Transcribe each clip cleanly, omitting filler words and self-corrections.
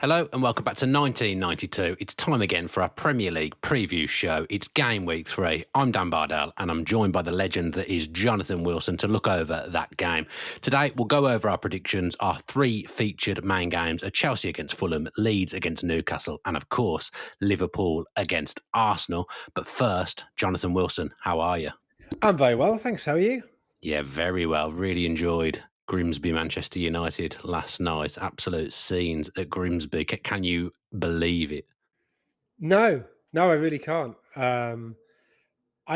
Hello and welcome back to 1992. It's time again for our Premier League preview show. It's game week 3. I'm Dan Bardell and I'm joined by the legend that is Jonathan Wilson to look over that game. Today we'll go over our predictions. Our 3 featured main games are Chelsea against Fulham, Leeds against Newcastle and of course Liverpool against Arsenal. But first, Jonathan Wilson, how are you? I'm very well, thanks. How are you? Yeah, very well. Really enjoyed Grimsby, Manchester United last night. Absolute scenes at Grimsby. Can you believe it? No, I really can't. I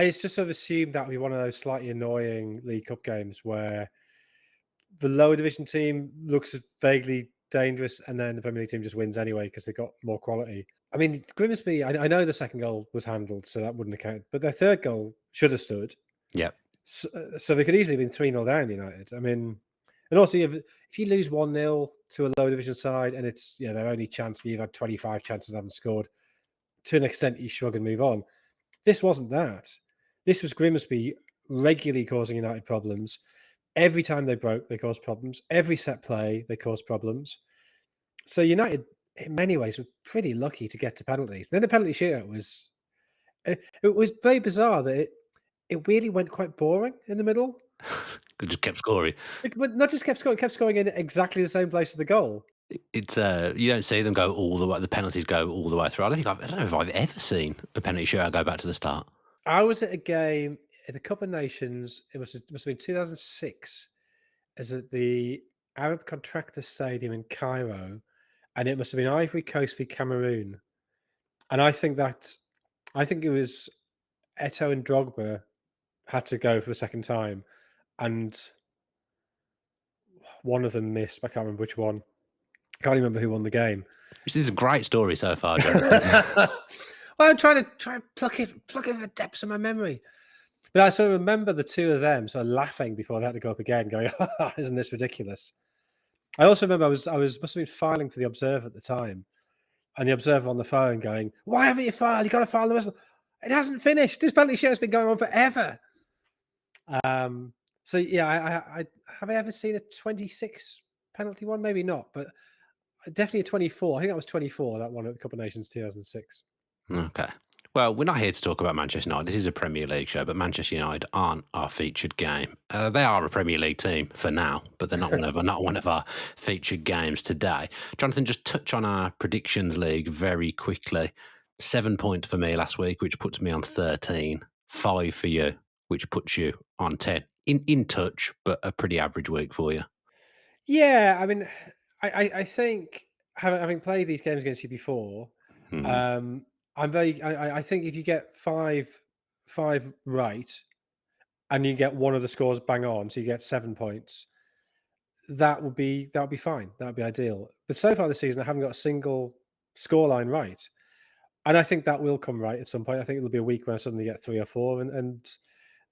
just sort of assumed that would be one of those slightly annoying League Cup games where the lower division team looks vaguely dangerous and then the Premier League team just wins anyway because they've got more quality. I mean, Grimsby, I know the second goal was handled, so that wouldn't account, but their third goal should have stood. Yep. So they could easily have been 3-0 down, United. I mean, and also if you lose 1-0 to a lower division side and it's their only chance, you've had 25 chances and haven't scored, to an extent you shrug and move on. This wasn't that. This was Grimsby regularly causing United problems. Every time they broke, they caused problems. Every set play, they caused problems. So United, in many ways, were pretty lucky to get to penalties. Then the penalty shootout was very bizarre that it really went quite boring in the middle. It just kept scoring. But not just kept scoring in exactly the same place as the goal. It's you don't see them go all the way. The penalties go all the way through. I don't know if I've ever seen a penalty shootout go back to the start. I was at a game at the Cup of Nations. Must have been 2006. Is at the Arab Contractor Stadium in Cairo, and it must have been Ivory Coast v Cameroon. And I think it was Eto'o and Drogba had to go for the second time, and one of them missed. I can't remember which one. Can't remember who won the game. This is a great story so far, Jonathan. Well, I'm trying to pluck it in the depths of my memory. But I sort of remember the two of them sort of laughing before they had to go up again, going, "Isn't this ridiculous?" I also remember I was must have been filing for the Observer at the time, and the Observer on the phone going, "Why haven't you filed? You got to file the rest." It hasn't finished. This penalty show has been going on forever. So yeah, I have I ever seen a 26 penalty one? Maybe not, but definitely a 24. I think that was 24. That one at the Cup of Nations 2006. Okay. Well, we're not here to talk about Manchester United. This is a Premier League show, but Manchester United aren't our featured game. They are a Premier League team for now, but they're not one of our featured games today. Jonathan, just touch on our predictions league very quickly. 7 points for me last week, which puts me on 13. 5 for you, which puts you on 10. In touch, but a pretty average week for you. Yeah, I mean, I think having played these games against you before, I think if you get five right and you get one of the scores bang on, so you get 7 points, that would be fine. That would be ideal. But so far this season, I haven't got a single scoreline right, and I think that will come right at some point. I think it'll be a week where I suddenly get 3 or 4, and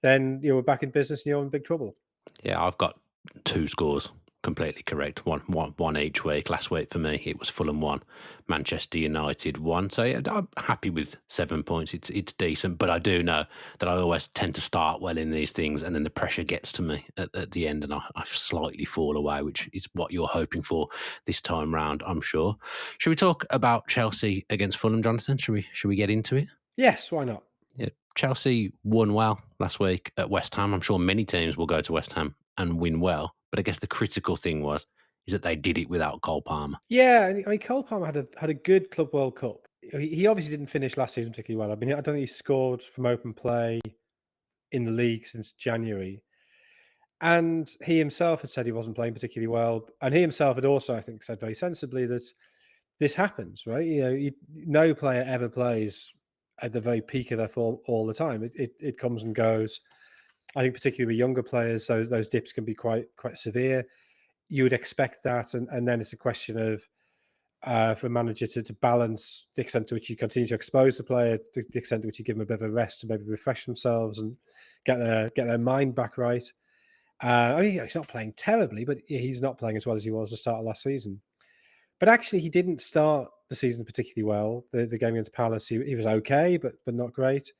then we're back in business and you're in big trouble. Yeah, I've got 2 scores completely correct. One each week. Last week for me, it was Fulham 1, Manchester United 1. So yeah, I'm happy with 7 points. It's decent, but I do know that I always tend to start well in these things, and then the pressure gets to me at the end, and I slightly fall away, which is what you're hoping for this time round, I'm sure. Should we talk about Chelsea against Fulham, Jonathan? Should we get into it? Yes, why not? Yeah, Chelsea won well last week at West Ham. I'm sure many teams will go to West Ham and win well, but I guess the critical thing is that they did it without Cole Palmer. Yeah, I mean, Cole Palmer had a good Club World Cup. He obviously didn't finish last season particularly well. I mean, I don't think he scored from open play in the league since January. And he himself had said he wasn't playing particularly well. And he himself had also, I think, said very sensibly that this happens, right? No player ever plays at the very peak of their form all the time. It comes and goes. I think particularly with younger players, those dips can be quite severe. You would expect that, and then it's a question of for a manager to balance the extent to which you continue to expose the player, the extent to which you give them a bit of a rest to maybe refresh themselves and get their mind back right. I mean, he's not playing terribly, but he's not playing as well as he was at the start of last season. But actually, he didn't start the season particularly well. The game against Palace, he was okay, but not great.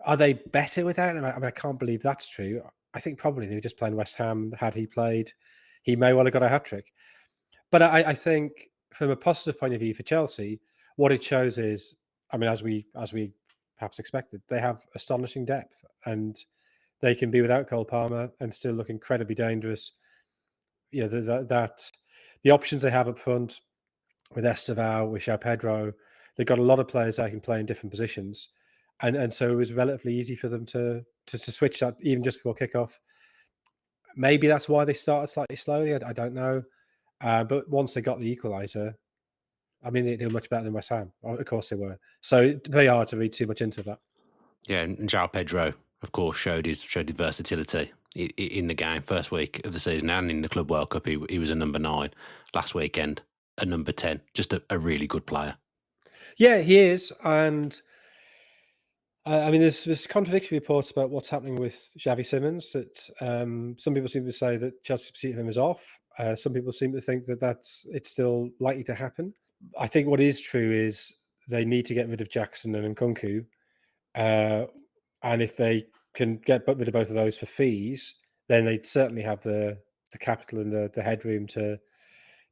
Are they better without him? I mean, I can't believe that's true. I think probably they were just playing West Ham. Had he played, he may well have got a hat trick. But I think from a positive point of view for Chelsea, what it shows is, I mean, as we perhaps expected, they have astonishing depth, and they can be without Cole Palmer and still look incredibly dangerous. You know, that the options they have up front with Estevao, with João Pedro, they've got a lot of players that can play in different positions, and so it was relatively easy for them to switch that even just before kickoff. Maybe that's why they started slightly slowly. I don't know, but once they got the equaliser, I mean, they were much better than West Ham. Of course they were. So it's very hard to read too much into that. Yeah, and João Pedro, of course, showed his versatility in the game first week of the season and in the Club World Cup. He was a number 9 last weekend, a number 10. Just a really good player. Yeah, he is, and I mean, there's contradictory reports about what's happening with Xavi Simons. That some people seem to say that Chelsea perceive him as off. Some people seem to think that it's still likely to happen. I think what is true is they need to get rid of Jackson and Nkunku, uh, and if they can get rid of both of those for fees, then they'd certainly have the capital and the headroom to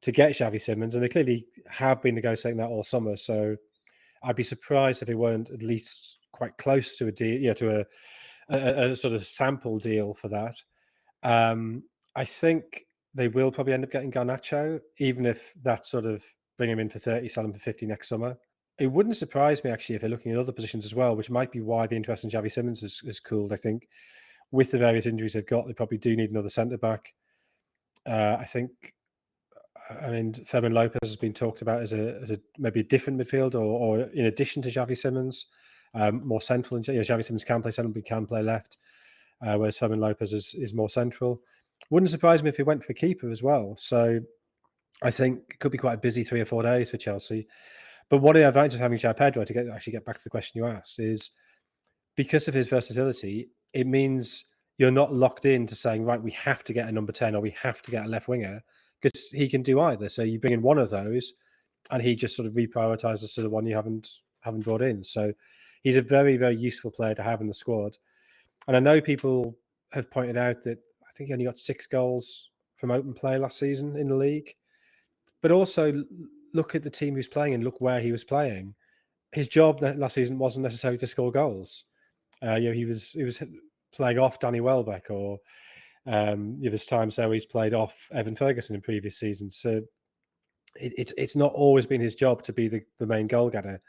get Xavi Simons, and they clearly have been negotiating that all summer. So I'd be surprised if they weren't at least quite close to a deal, to a sort of sample deal for that. Um, I think they will probably end up getting Garnacho, even if that sort of bring him in for 30, sell him for 50 next summer. It wouldn't surprise me actually if they're looking at other positions as well, which might be why the interest in Xavi Simons is cooled. I think with the various injuries they've got, they probably do need another centre back. I think I mean, Fermin Lopez has been talked about as a maybe a different midfield or in addition to Xavi Simons, more central. And Xavi Simons can play central, but he can play left, whereas Fermin Lopez is more central. Wouldn't surprise me if he went for a keeper as well. So I think it could be quite a busy 3 or 4 days for Chelsea. But one of the advantages of having João Pedro, to actually get back to the question you asked, is because of his versatility, it means you're not locked into saying, right, we have to get a number 10 or we have to get a left winger, because he can do either. So you bring in one of those and he just sort of reprioritizes to the one you haven't brought in. So he's a very, very useful player to have in the squad. And I know people have pointed out that I think he only got 6 goals from open play last season in the league. But also look at the team he was playing and look where he was playing. His job last season wasn't necessarily to score goals. He was playing off Danny Welbeck, or there's times there he's played off Evan Ferguson in previous seasons. So it's not always been his job to be the main goal getter.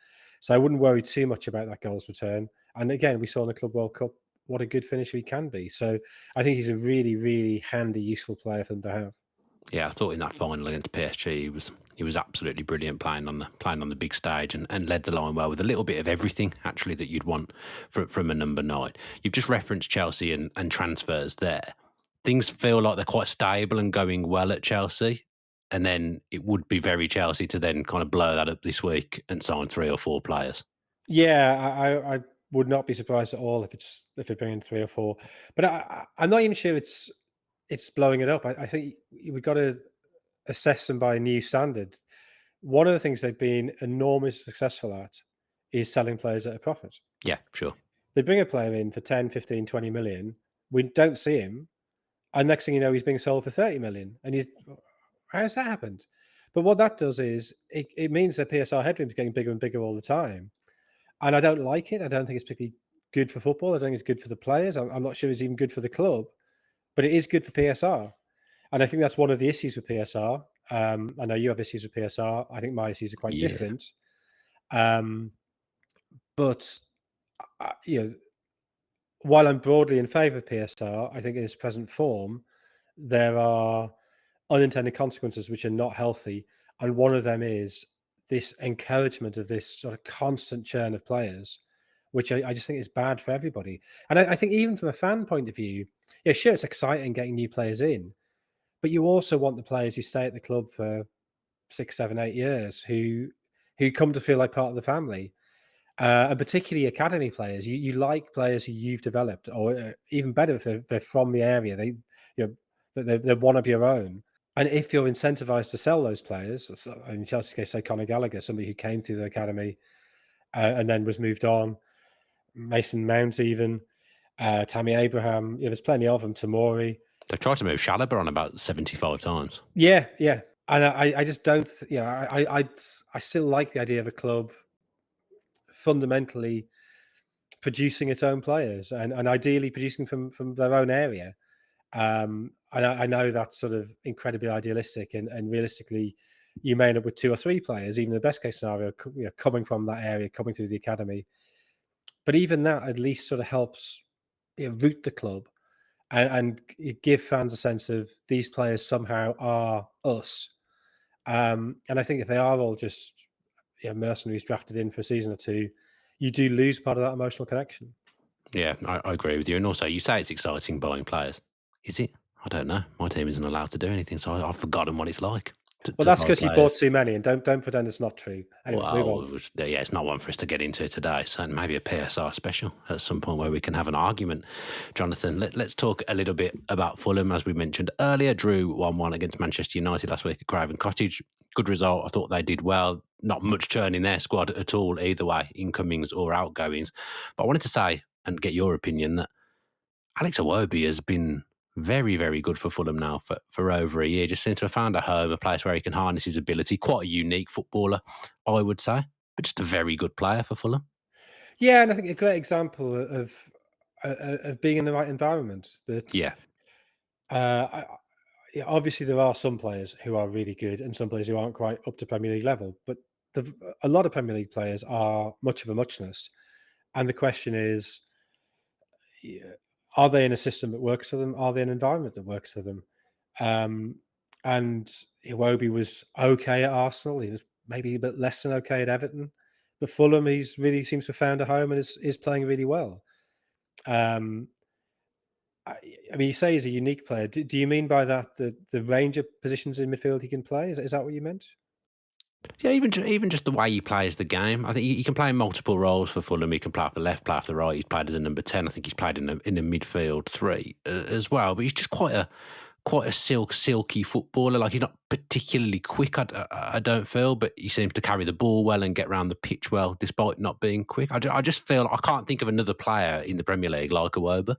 So I wouldn't worry too much about that goals return. And again, we saw in the Club World Cup what a good finisher he can be. So I think he's a really, really handy, useful player for them to have. Yeah, I thought in that final against PSG, he was absolutely brilliant playing on the big stage and led the line well with a little bit of everything actually that you'd want from a number 9. You've just referenced Chelsea and transfers there. Things feel like they're quite stable and going well at Chelsea, and then it would be very Chelsea to then kind of blow that up this week and sign 3 or 4 players. Yeah, I would not be surprised at all if they bring in 3 or 4. But I'm not even sure it's blowing it up. I think we've got to assess them by a new standard. One of the things they've been enormously successful at is selling players at a profit. Yeah, sure. They bring a player in for 10, 15, 20 million. We don't see him. And next thing you know, he's being sold for 30 million. And how's that happened? But what that does is it means that PSR headroom is getting bigger and bigger all the time. And I don't like it. I don't think it's particularly good for football. I don't think it's good for the players. I'm not sure it's even good for the club, but it is good for PSR. And I think that's one of the issues with PSR. I know you have issues with PSR. I think my issues are quite Yeah. different. But while I'm broadly in favour of PSR, I think in its present form, there are unintended consequences which are not healthy. And one of them is this encouragement of this sort of constant churn of players, which I just think is bad for everybody. And I think even from a fan point of view, yeah, sure, it's exciting getting new players in, but you also want the players who stay at the club for 6, 7, 8 years who come to feel like part of the family. And particularly academy players, you like players who you've developed, or even better if they're from the area. They're one of your own. And if you're incentivized to sell those players, so in Chelsea's case, say Conor Gallagher, somebody who came through the academy and then was moved on, Mason Mount, even Tammy Abraham. There's plenty of them. Tamori. They've tried to move Chalobah on about 75 times. Yeah, yeah. And I just don't I still like the idea of a club fundamentally producing its own players and ideally producing from their own area. I know that's sort of incredibly idealistic and realistically, you may end up with 2 or 3 players, even the best case scenario, coming from that area, coming through the academy. But even that at least sort of helps, root the club and give fans a sense of these players somehow are us. And I think if they are all just, mercenaries drafted in for a season or 2, you do lose part of that emotional connection. Yeah, I agree with you. And also, you say it's exciting buying players. Is it? I don't know. My team isn't allowed to do anything, so I've forgotten what it's like Well, to that's buy because you bought players. too many, and don't pretend it's not true. Anyway, move Well, on. yeah, it's not one for us to get into today. So maybe a PSR special at some point where we can have an argument. Jonathan, let's talk a little bit about Fulham. As we mentioned earlier, drew 1-1 against Manchester United last week at Craven Cottage. Good result. I thought they did well. Not much churn in their squad at all, either way, incomings or outgoings. But I wanted to say and get your opinion that Alex Iwobi has been very, very good for Fulham now for over a year. Just seems to have found a home, a place where he can harness his ability. Quite a unique footballer, I would say, but just a very good player for Fulham. Yeah, and I think a great example of being in the right environment. That Yeah, yeah, obviously there are some players who are really good and some players who aren't quite up to Premier League level, but a lot of Premier League players are much of a muchness. And the question is, yeah, are they in a system that works for them? Are they in an environment that works for them? Um, and Iwobi was okay at Arsenal. He was maybe a bit less than okay at Everton. But Fulham, he's really seems to have found a home and is playing really well. Um, I, I mean, you say he's a unique player. Do you mean by that the range of positions in midfield he can play? Is that what you meant? yeah. Even just the way he plays the game, I think he can play in multiple roles for Fulham. He can play off the left, play off the right. He's played as a number 10. I think he's played in a midfield three as well. But he's just quite a silky footballer. Like he's not particularly quick. I don't feel, but he seems to carry the ball well and get around the pitch well, despite not being quick. I just feel I can't think of another player in the Premier League like Awoba.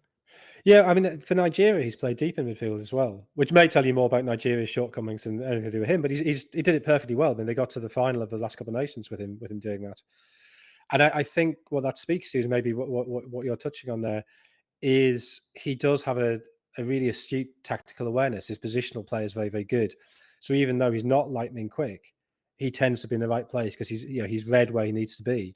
Yeah, I mean, for Nigeria, he's played deep in midfield as well, which may tell you more about Nigeria's shortcomings than anything to do with him. But he did it perfectly well. I mean, they got to the final of the last couple of nations with him doing that. And I think what that speaks to is maybe what you're touching on there is he does have a really astute tactical awareness. His positional play is very, very good. So even though he's not lightning quick, he tends to be in the right place because he's read where he needs to be.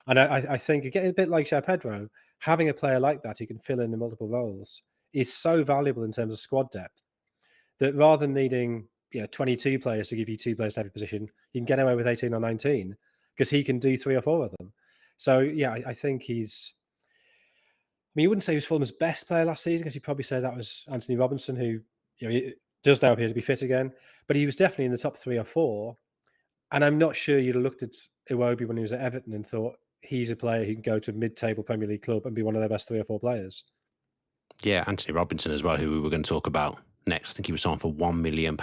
And I think again a bit like João Pedro, having a player like that who can fill in the multiple roles is so valuable in terms of squad depth that rather than needing 22 players to give you 2 players to every position, you can get away with 18 or 19 because he can do 3 or 4 of them. So yeah, I think he's. I mean, you wouldn't say he was Fulham's best player last season because you'd probably say that was Anthony Robinson, who he does now appear to be fit again. But he was definitely in the top 3 or 4. And I'm not sure you'd have looked at Iwobi when he was at Everton and thought he's a player who can go to a mid-table Premier League club and be one of their best 3 or 4 players. Yeah, Anthony Robinson as well, who we were going to talk about next. I think he was signed for £1 million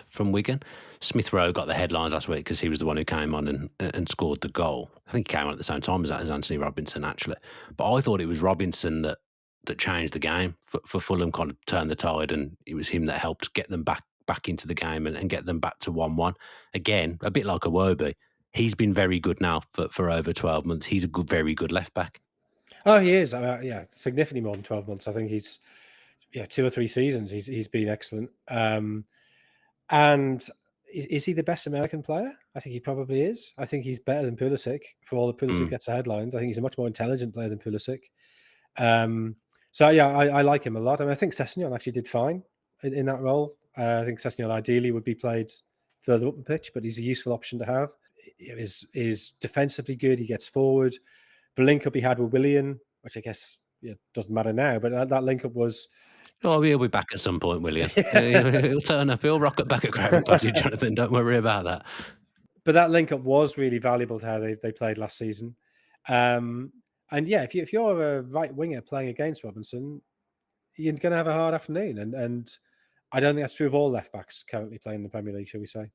from Wigan. Smith Rowe got the headlines last week because he was the one who came on and scored the goal. I think he came on at the same time as Anthony Robinson, actually. But I thought it was Robinson that changed the game for Fulham, kind of turned the tide, and it was him that helped get them back into the game and get them back to 1-1. Again, a bit like Iwobi. He's been very good now for over 12 months. He's a very good left back. Oh, he is. Yeah, significantly more than 12 months. I think he's 2 or 3 seasons. He's been excellent. And is he the best American player? I think he probably is. I think he's better than Pulisic for all that Pulisic Mm. gets the headlines. I think he's a much more intelligent player than Pulisic. So yeah, I like him a lot. I mean, I think Sessegnon actually did fine in that role. I think Sessegnon ideally would be played further up the pitch, but he's a useful option to have. Is defensively good. He gets forward. The link up he had with Willian, which I guess doesn't matter now, but that link up was. Oh, he'll be back at some point, William. He'll turn up. He'll rock up back at Craven Cottage, Jonathan. Don't worry about that. But that link up was really valuable to how they played last season. Um, and yeah, if you're a right winger playing against Robinson, you're going to have a hard afternoon. And I don't think that's true of all left backs currently playing in the Premier League, shall we say?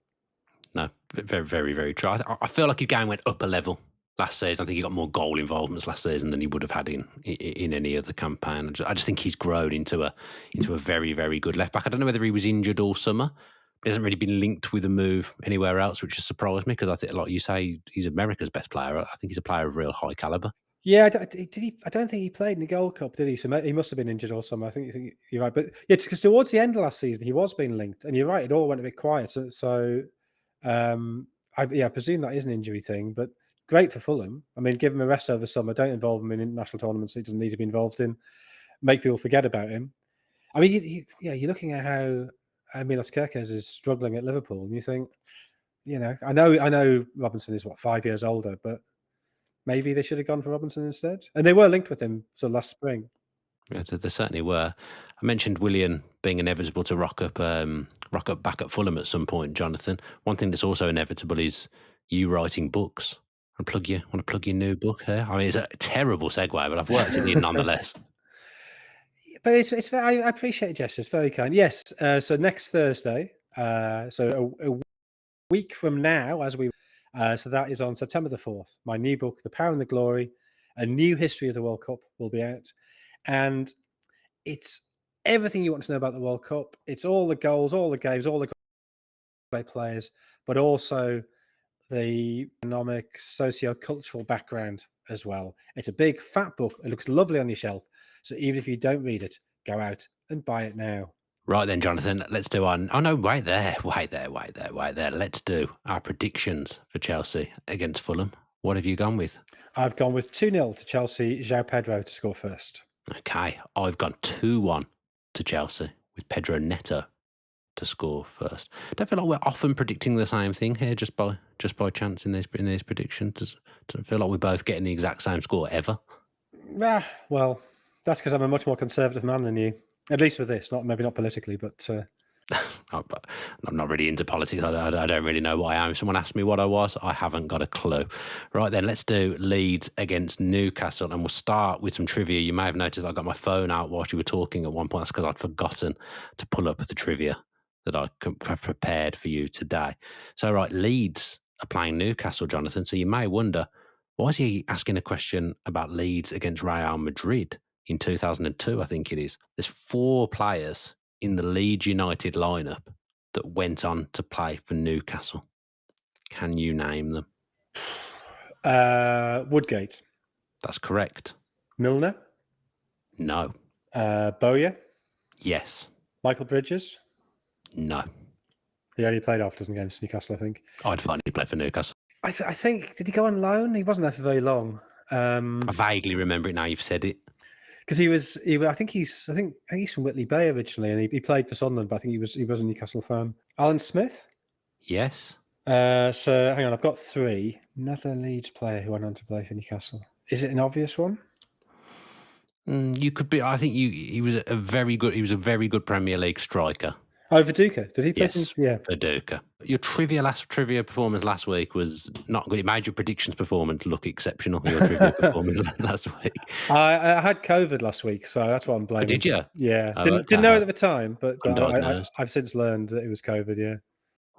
No, very, very, very true. I feel like his game went up a level last season. I think he got more goal involvements last season than he would have had in any other campaign. I just think he's grown into a very, very good left back. I don't know whether he was injured all summer, hasn't really been linked with a move anywhere else, which has surprised me because I think, like you say, he's America's best player. I think he's a player of real high caliber. Yeah, did he? I don't think he played in the Gold Cup, did he? So he must have been injured or something. I think you're right, but yeah, because towards the end of last season, he was being linked, and you're right, it all went a bit quiet. I presume that is an injury thing, but great for Fulham. I mean, give him a rest over the summer. Don't involve him in international tournaments he doesn't need to be involved in. Make people forget about him. I mean, you're looking at how Milos Kerkez is struggling at Liverpool, and you think, I know Robinson is 5 years older, but maybe they should have gone for Robinson instead. And they were linked with him so last spring. Yeah, there certainly were. I mentioned Willian being inevitable to rock up back at Fulham at some point, Jonathan. One thing that's also inevitable is you writing books. Want to plug your new book here? I mean, it's a terrible segue, but I've worked it in nonetheless. But it's very, I appreciate it, Jess. It's very kind. Yes. So next Thursday, so a week from now, so that is on September the 4th. My new book, The Power and the Glory, a new history of the World Cup, will be out, and it's everything you want to know about the World Cup. It's all the goals, all the games, all the great players, but also the economic, socio-cultural background as well. It's a big, fat book. It looks lovely on your shelf. So even if you don't read it, go out and buy it now. Right then, Jonathan, let's do our. Oh no, wait there. Let's do our predictions for Chelsea against Fulham. What have you gone with? I've gone with 2-0 to Chelsea, João Pedro to score first. Okay, I've gone 2-1 to Chelsea with Pedro Neto to score first. Don't feel like we're often predicting the same thing here just by chance in these predictions. Doesn't feel like we're both getting the exact same score ever. Well, that's because I'm a much more conservative man than you. At least with this, maybe not politically, but But I'm not really into politics. I don't really know what I am. If someone asked me what I was, I haven't got a clue. Right then, let's do Leeds against Newcastle, and we'll start with some trivia. You may have noticed I got my phone out whilst you were talking at one point. That's because I'd forgotten to pull up the trivia that I have prepared for you today. So, right, Leeds are playing Newcastle, Jonathan. So you may wonder, why is he asking a question about Leeds against Real Madrid in 2002, I think it is. There's 4 players in the Leeds United lineup that went on to play for Newcastle. Can you name them? Woodgate, That's correct. Milner, No. Bowyer, Yes. Michael Bridges. No. He only played half a dozen games for Newcastle, I think. I'd find he played for Newcastle. I think, did he go on loan? He wasn't there for very long. I vaguely remember it now you've said it. Because I think he's from Whitley Bay originally, and he played for Sunderland, but I think he was a Newcastle fan. Alan Smith. Yes. So hang on, I've got 3. Another Leeds player who went on to play for Newcastle. Is it an obvious one? You could be. I think he was a very good Premier League striker. Oh, Viduka. Did he play? Yes, Yeah. Viduka. Your trivia performance last week was not good. It made your predictions performance look exceptional. Your trivia performance last week. I had COVID last week, so that's what I'm Oh, blaming. did you? Yeah. Oh, Didn't okay. know it at the time, but Undiagnosed. I've since learned that it was COVID. Yeah.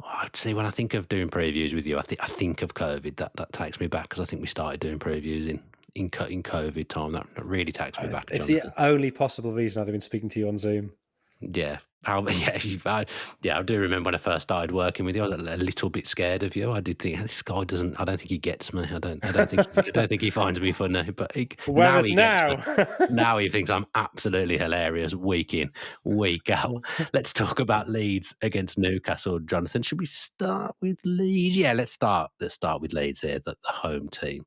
I'd see when I think of doing previews with you, I think of COVID. That takes me back because I think we started doing previews in COVID time. That really takes me back, It's Jonathan. the only possible reason I'd have been speaking to you on Zoom. Yeah. I do remember when I first started working with you. I was a little bit scared of you. I did think this guy doesn't. I don't think he gets me. I don't think he finds me funny. But now Whereas he gets me. now, Now he thinks I'm absolutely hilarious week in, week out. Let's talk about Leeds against Newcastle, Jonathan. Should we start with Leeds? Yeah, let's start with Leeds here, the home team.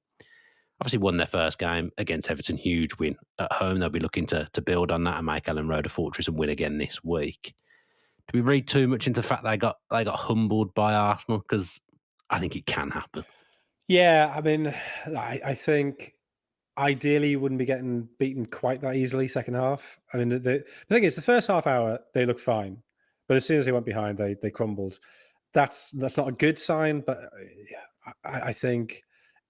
Obviously won their first game against Everton, huge win at home. They'll be looking to build on that and make Ellen Road a fortress and win again this week. Do we read too much into the fact they got humbled by Arsenal? Because I think it can happen. yeah, I mean, I think ideally you wouldn't be getting beaten quite that easily second half. I mean, the thing is, the first half hour they looked fine, but as soon as they went behind, they crumbled. That's not a good sign, but I think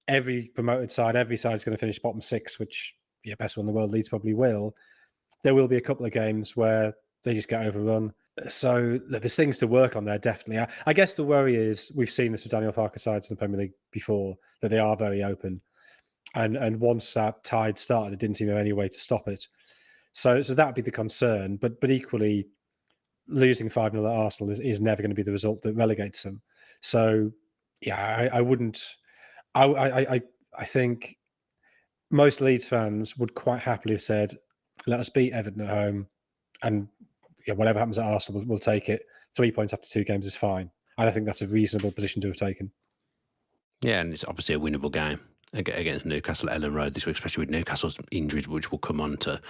every promoted side, every side's going to finish bottom 6, which best one in the world, Leeds probably will. There will be a couple of games where they just get overrun. So there's things to work on there, definitely. I guess the worry is we've seen this with Daniel Farker sides in the Premier League before, that they are very open. And once that tide started, it didn't seem to have any way to stop it. So that would be the concern. But equally, losing 5-0 at Arsenal is never going to be the result that relegates them. So, yeah, I wouldn't. I think most Leeds fans would quite happily have said, "Let us beat Everton at home, and yeah, whatever happens at Arsenal, we'll take it. 3 points after 2 games is fine." And I think that's a reasonable position to have taken. Yeah, and it's obviously a winnable game against Newcastle at Ellen Road this week, especially with Newcastle's injuries, which we'll come on to.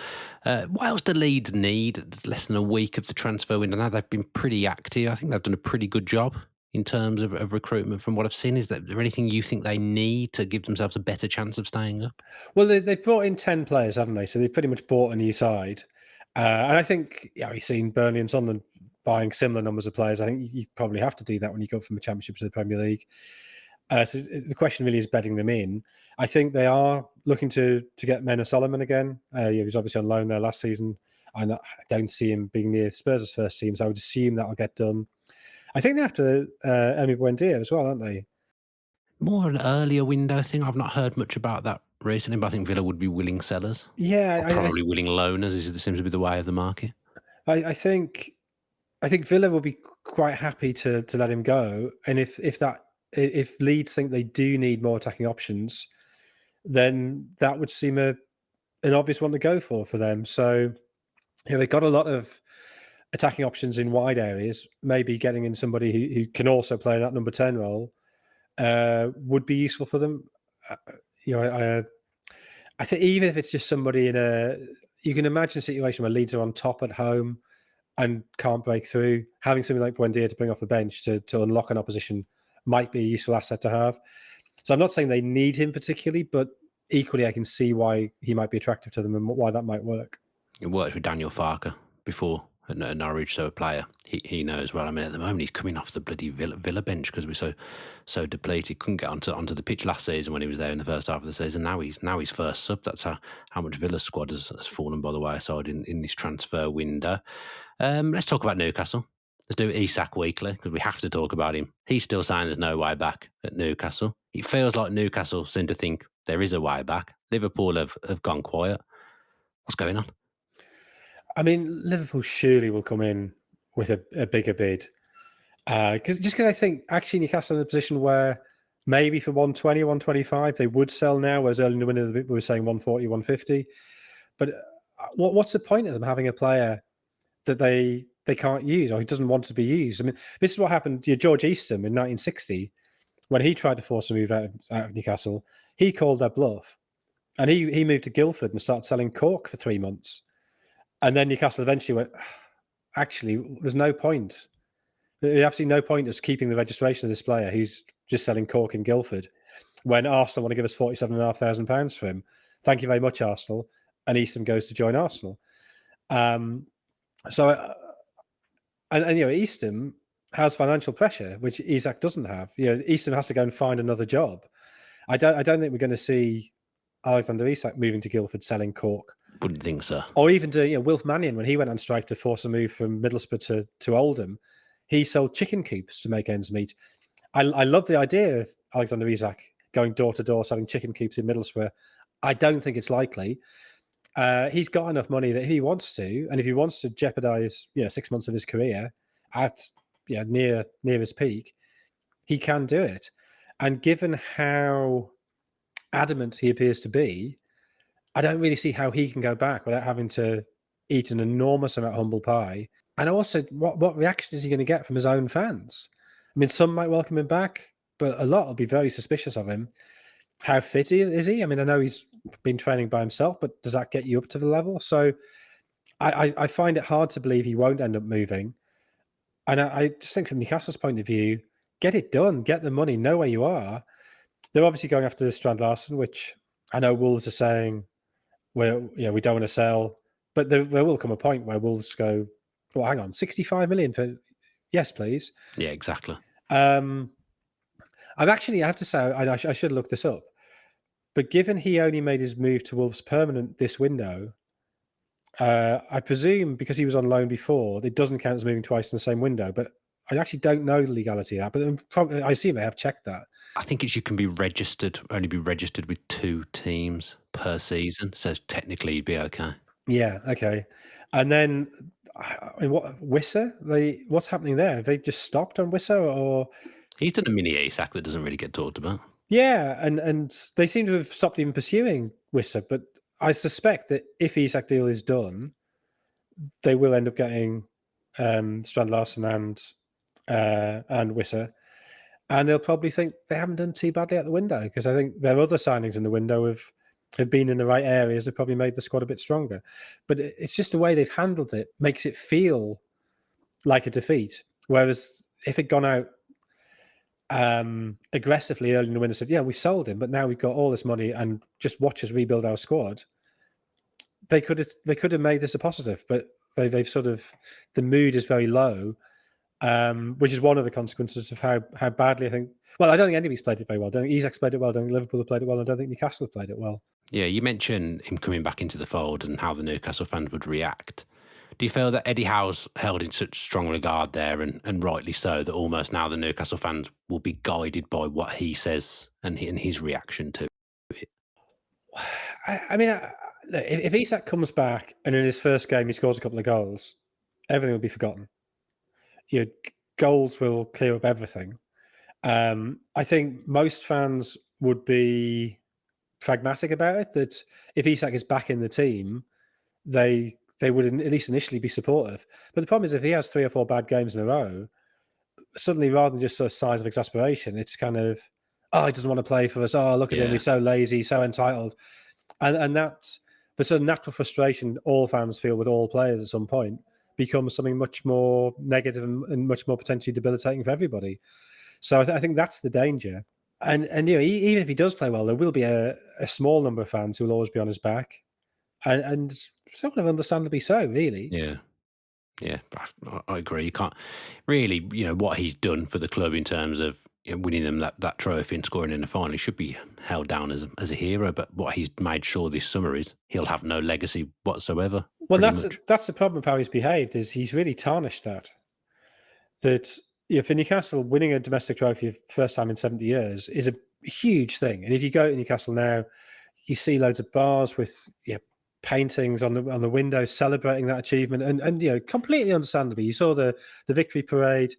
What else do Leeds need? It's less than a week of the transfer window now. They've been pretty active. I think they've done a pretty good job in terms of recruitment from what I've seen. Is there anything you think they need to give themselves a better chance of staying up? Well, they've brought in 10 players, haven't they? So they've pretty much bought a new side. And I think, yeah, we've seen Burnley and Sunderland buying similar numbers of players. I think you probably have to do that when you go from the Championship to the Premier League. So the question really is bedding them in. I think they are looking to get Mena Solomon again. Yeah, he was obviously on loan there last season. I don't see him being near Spurs' first team, so I would assume that'll get done. I think they have to Emi Buendia as well, aren't they? More an earlier window thing. I've not heard much about that recently, but I think Villa would be willing sellers Yeah, or probably willing loaners. This seems to be the way of the market. I think Villa will be quite happy to let him go, and if Leeds think they do need more attacking options, then that would seem an obvious one to go for them. So, they've got a lot of attacking options in wide areas. Maybe getting in somebody who can also play that number 10 role would be useful for them. Uh, you know, I think even if it's just somebody in a, you can imagine a situation where Leeds are on top at home and can't break through. Having something like Buendia to bring off the bench to unlock an opposition might be a useful asset to have. So I'm not saying they need him particularly, but equally I can see why he might be attractive to them and why that might work. It worked with Daniel Farker before at Norwich, so a player he knows well. I mean, at the moment he's coming off the bloody Villa bench because we're so depleted. Couldn't get onto the pitch last season when he was there in the first half of the season. Now he's first sub. That's how much Villa's squad has fallen by the wayside in this transfer window. Let's talk about Newcastle. Let's do Isak weekly because we have to talk about him. He's still saying there's no way back at Newcastle. It feels like Newcastle seem to think there is a way back. Liverpool have gone quiet. What's going on? I mean, Liverpool surely will come in with a bigger bid. Because I think actually Newcastle are in a position where maybe for 120 or 125 they would sell now, whereas early in the winter we were saying 140, 150. But what's the point of them having a player that they can't use or he doesn't want to be used? I mean, this is what happened to George Eastham in 1960 when he tried to force a move out of Newcastle. He called their bluff and he moved to Guildford and started selling cork for 3 months. And then Newcastle eventually went, actually, there's no point. There's absolutely no point us keeping the registration of this player who's just selling cork in Guildford when Arsenal want to give us £47,500 for him. Thank you very much, Arsenal. And Eastham goes to join Arsenal. Um, so, Eastham has financial pressure, which Isak doesn't have. Eastham has to go and find another job. I don't think we're going to see Alexander Isak moving to Guildford selling cork. Wouldn't think so. Or even to Wilf Mannion when he went on strike to force a move from Middlesbrough to Oldham, he sold chicken coops to make ends meet. I love the idea of Alexander Isak going door to door selling chicken coops in Middlesbrough. I don't think it's likely. He's got enough money that if he wants to, and if he wants to jeopardize 6 months of his career at near his peak, he can do it. And given how adamant he appears to be, I don't really see how he can go back without having to eat an enormous amount of humble pie. And also, what reaction is he going to get from his own fans? I mean, some might welcome him back, but a lot will be very suspicious of him. How fit is he? I mean, I know he's been training by himself, but does that get you up to the level? So I find it hard to believe he won't end up moving. And I just think from Newcastle's point of view, get it done, get the money, know where you are. They're obviously going after Strand Larson, which I know Wolves are saying, well, we don't want to sell, but there will come a point where Wolves go, well, hang on, 65 million for, yes, please. Yeah, exactly. I have to say, I should look this up, but given he only made his move to Wolves permanent this window, I presume because he was on loan before, it doesn't count as moving twice in the same window, but I actually don't know the legality of that, but probably, I assume they have checked that. I think you can only be registered with 2 teams per season, so technically you'd be okay. Yeah, okay. And then I mean, what Wissa? What's happening there? Have they just stopped on Wissa, or He's done a mini ASAC that doesn't really get talked about. yeah, and they seem to have stopped even pursuing Wissa. But I suspect that if Isak deal is done, they will end up getting Strand Larsen and Wissa, and they'll probably think they haven't done too badly at the window, because I think their other signings in the window have been in the right areas. They've probably made the squad a bit stronger. But it's just the way they've handled it makes it feel like a defeat. Whereas if it'd gone out aggressively early in the winter, said, "Yeah, we sold him, but now we've got all this money and just watch us rebuild our squad," they could have made this a positive. But they've sort of, the mood is very low, which is one of the consequences of how badly I think. Well, I don't think anybody's played it very well. I don't think Isak's played it well. I don't think Liverpool have played it well. I don't think Newcastle have played it well. Yeah, you mentioned him coming back into the fold and how the Newcastle fans would react. Do you feel that Eddie Howe's held in such strong regard there, and rightly so, that almost now the Newcastle fans will be guided by what he says and his reaction to it? I mean, look, if Isak comes back and in his first game he scores a couple of goals, everything will be forgotten. You know, goals will clear up everything. I think most fans would be pragmatic about it. That if Isak is back in the team, they would at least initially be supportive. But the problem is, if he has 3 or 4 bad games in a row, suddenly, rather than just sort of sighs of exasperation, it's kind of, oh, he doesn't want to play for us. Oh, look at him, Yeah, he's so lazy, so entitled, and that's the sort of natural frustration all fans feel with all players at some point becomes something much more negative and much more potentially debilitating for everybody. So I think that's the danger. And even if he does play well, there will be a small number of fans who will always be on his back, and sort of understandably so, really. yeah. Yeah, I agree. You can't really, what he's done for the club in terms of winning them that trophy and scoring in the final, he should be held down as a hero. But what he's made sure this summer is he'll have no legacy whatsoever, Well, pretty that's much. that's the problem with how he's behaved, is he's really tarnished that. For Newcastle, winning a domestic trophy for the first time in 70 years is a huge thing. And if you go to Newcastle now, you see loads of bars with paintings on the windows celebrating that achievement, and completely understandably, you saw the victory parade.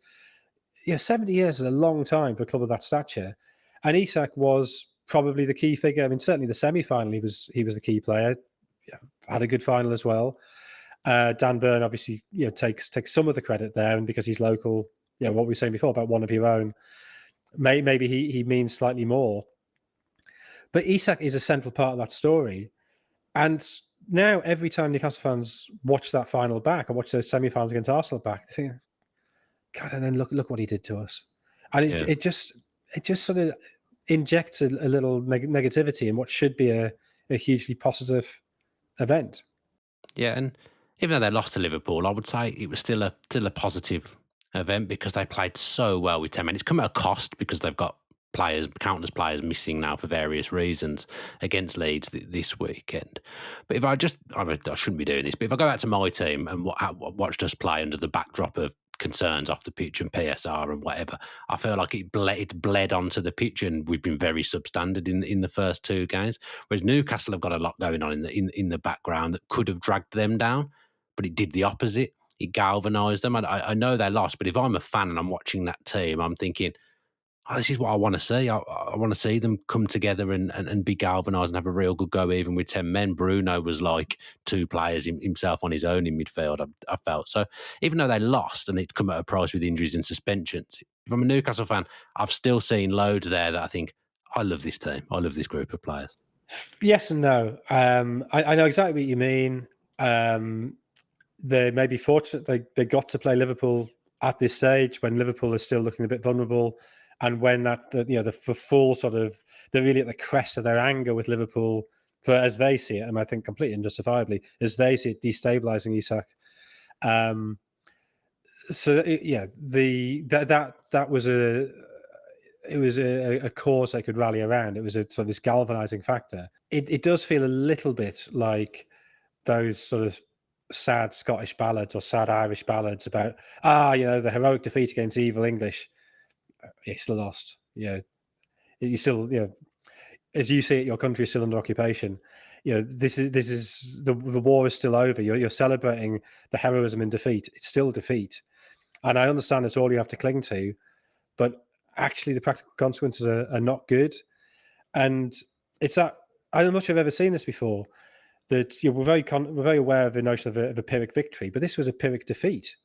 70 years is a long time for a club of that stature, and Isak was probably the key figure. I mean, certainly the semi-final, he was the key player. Yeah, had a good final as well. Dan Burn obviously takes some of the credit there, and because he's local, what we were saying before about one of your own, maybe he means slightly more. But Isak is a central part of that story, and now every time Newcastle fans watch that final back, or watch those semi-finals against Arsenal back, they think, God, and then look what he did to us, and it Yeah. it just it just sort of injects a little negativity in what should be a hugely positive event. Yeah, and even though they lost to Liverpool, I would say it was still a positive event because they played so well with 10 men. It's come at a cost because they've got countless players missing now for various reasons against Leeds this weekend. But if I shouldn't be doing this, but if I go back to my team and watched us play under the backdrop of concerns off the pitch and PSR and whatever, I feel like it's bled onto the pitch, and we've been very substandard in the first 2 games. Whereas Newcastle have got a lot going on in the background that could have dragged them down, but it did the opposite. It galvanised them. I know they lost, but if I'm a fan and I'm watching that team, I'm thinking, oh, this is what I want to see. I want to see them come together and be galvanised and have a real good go, even with 10 men. Bruno was like 2 players himself on his own in midfield, I felt. So even though they lost and it come at a price with injuries and suspensions, if I'm a Newcastle fan, I've still seen loads there that I think, I love this team. I love this group of players. Yes and no. I know exactly what you mean. Um, they may be fortunate they got to play Liverpool at this stage when Liverpool is still looking a bit vulnerable, and when the full sort of, they're really at the crest of their anger with Liverpool for, as they see it, and I think completely unjustifiably, as they see it, destabilizing Isak. Um, that was a cause they could rally around. It was a sort of this galvanizing factor. It does feel a little bit like those sort of sad Scottish ballads or sad Irish ballads about, the heroic defeat against evil English. You still lost. You still, as you see it, your country is still under occupation. this is the war is still over. You're celebrating the heroism in defeat. It's still defeat, and I understand it's all you have to cling to, but actually the practical consequences are not good. And it's that I don't know if I've ever seen this before. That we're very aware of the notion of a Pyrrhic victory, but this was a Pyrrhic defeat,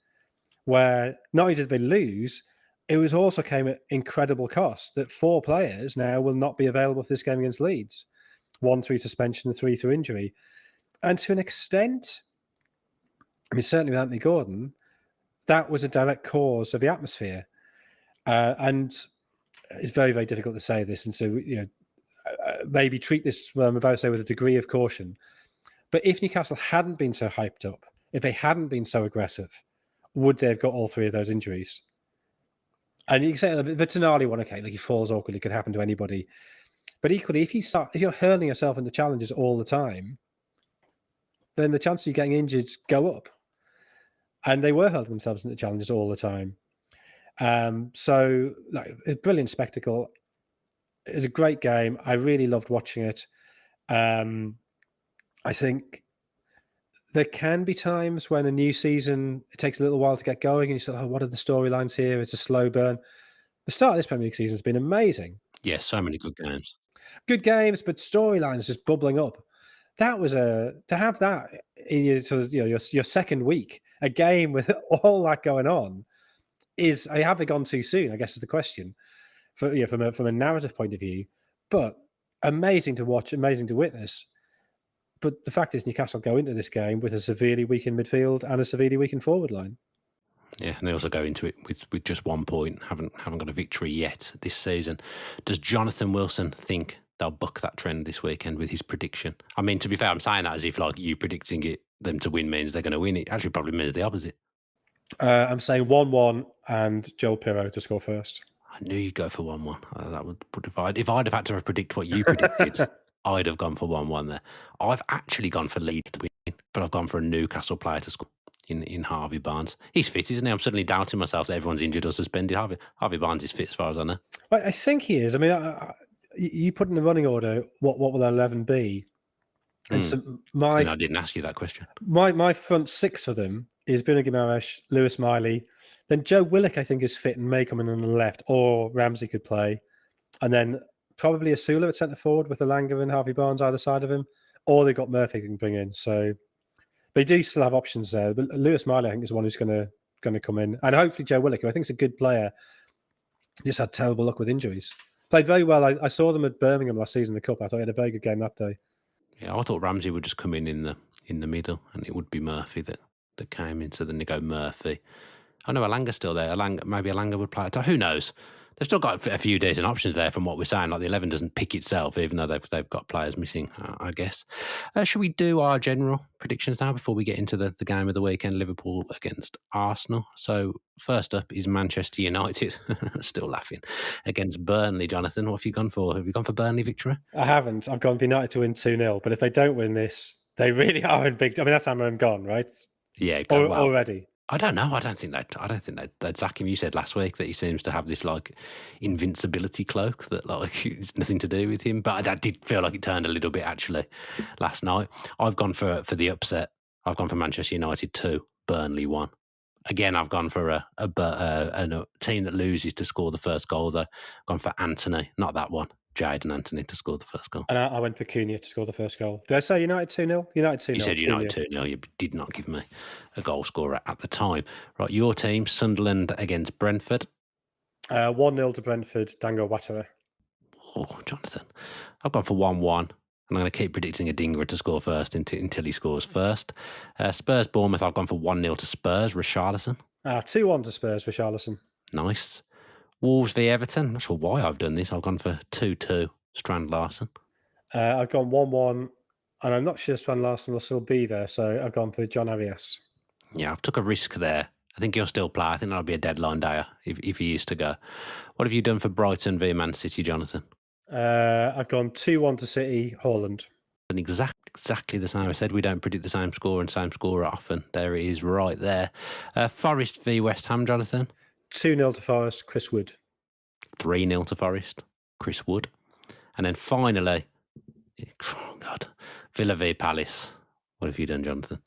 where not only did they lose, it was also came at incredible cost. That 4 players now will not be available for this game against Leeds. 1 through suspension and 3 through injury. And to an extent, I mean, certainly with Anthony Gordon, that was a direct cause of the atmosphere. And it's very, very difficult to say this. And so, maybe treat this, what I'm about to say, with a degree of caution. But if Newcastle hadn't been so hyped up, if they hadn't been so aggressive, would they have got all 3 of those injuries? And you can say the Tonali one, okay, like he falls awkwardly, could happen to anybody. But equally, if you're hurling yourself into challenges all the time, then the chances of you getting injured go up. And they were hurling themselves into challenges all the time. So, like, a brilliant spectacle. It was a great game. I really loved watching it. I think there can be times when a new season, it takes a little while to get going, and you say, "Oh, what are the storylines here?" It's a slow burn. The start of this Premier League season has been amazing. Yeah, so many good games. Good games, but storylines just bubbling up. That was to have that in your sort of, your second week, a game with all that going on is, have they gone too soon? I guess is the question from a narrative point of view. But amazing to watch, amazing to witness. But the fact is, Newcastle go into this game with a severely weakened midfield and a severely weakened forward line. Yeah, and they also go into it with just 1 point. Haven't got a victory yet this season. Does Jonathan Wilson think they'll buck that trend this weekend with his prediction? I mean, to be fair, I'm saying that as if like you predicting them to win means they're going to win. It actually probably means the opposite. I'm saying 1-1 and Joel Pirro to score first. I knew you'd go for 1-1. That would put if I'd have had to predict what you predicted, I'd have gone for 1-1 there. I've actually gone for Leeds to win, but I've gone for a Newcastle player to score in Harvey Barnes. He's fit, isn't he? I'm suddenly doubting myself that everyone's injured or suspended. Harvey Barnes is fit as far as I know. I think he is. I mean, you put in the running order, what will their 11 be? And so And I didn't ask you that question. my front 6 for them is Bruno Guimaraes, Lewis Miley, then Joe Willock, I think, is fit and may come in on the left, or Ramsey could play, and then probably Asula at centre forward with Alanga and Harvey Barnes either side of him, or they've got Murphy they can bring in. So they do still have options there. But Lewis Miley, I think, is the one who's going to come in, and hopefully Joe Willock, who I think is a good player, just had terrible luck with injuries. Played very well. I saw them at Birmingham last season in the Cup. I thought he had a very good game that day. Yeah, I thought Ramsey would just come in the middle, and it would be Murphy that came in. So then they go Murphy. I know Alanga's still there. Maybe Alanga would play. Who knows? They've still got a few decent options there from what we're saying. Like the 11 doesn't pick itself, even though they've got players missing, I guess. Should we do our general predictions now before we get into the game of the weekend, Liverpool against Arsenal? So first up is Manchester United. Still laughing. Against Burnley, Jonathan. What have you gone for? Have you gone for Burnley victory? I haven't. I've gone for United to win 2-0. But if they don't win this, they really are in big. I mean, that's hammer and gone, right? Yeah, already. I don't know. I don't think they'd sack him. You said last week that he seems to have this like invincibility cloak that like it's nothing to do with him. But that did feel like it turned a little bit actually last night. I've gone for the upset. I've gone for Manchester United 2, Burnley 1. Again, I've gone for a team that loses to score the first goal. Though, I've gone for Anthony, not that one, Jadon Anthony to score the first goal. And I went for Cunha to score the first goal. Did I say United 2-0? United 2-0. You said United 2-0. You did not give me a goal scorer at the time. Right, your team, Sunderland against Brentford. 1-0 to Brentford, Dango Ouattara. Oh, Jonathan. I've gone for 1-1. And I'm going to keep predicting a dinger to score first until he scores first. Spurs Bournemouth, I've gone for 1-0 to Spurs, Richarlison. 2-1 to Spurs, Richarlison. Nice. Wolves v Everton. Not sure why I've done this. I've gone for 2-2, Strand Larson. I've gone 1-1, and I'm not sure Strand Larson will still be there, so I've gone for John Arias. Yeah, I've took a risk there. I think he'll still play. I think that'll be a deadline day if he is to go. What have you done for Brighton v Man City, Jonathan? I've gone 2-1 to City, Haaland. And exactly the same. I said we don't predict the same score and same scorer often. There it is right there. Forest v West Ham, Jonathan. 2-0 to Forest, Chris Wood. 3-0 to Forest, Chris Wood. And then finally, oh God, Villa v Palace. What have you done, Jonathan?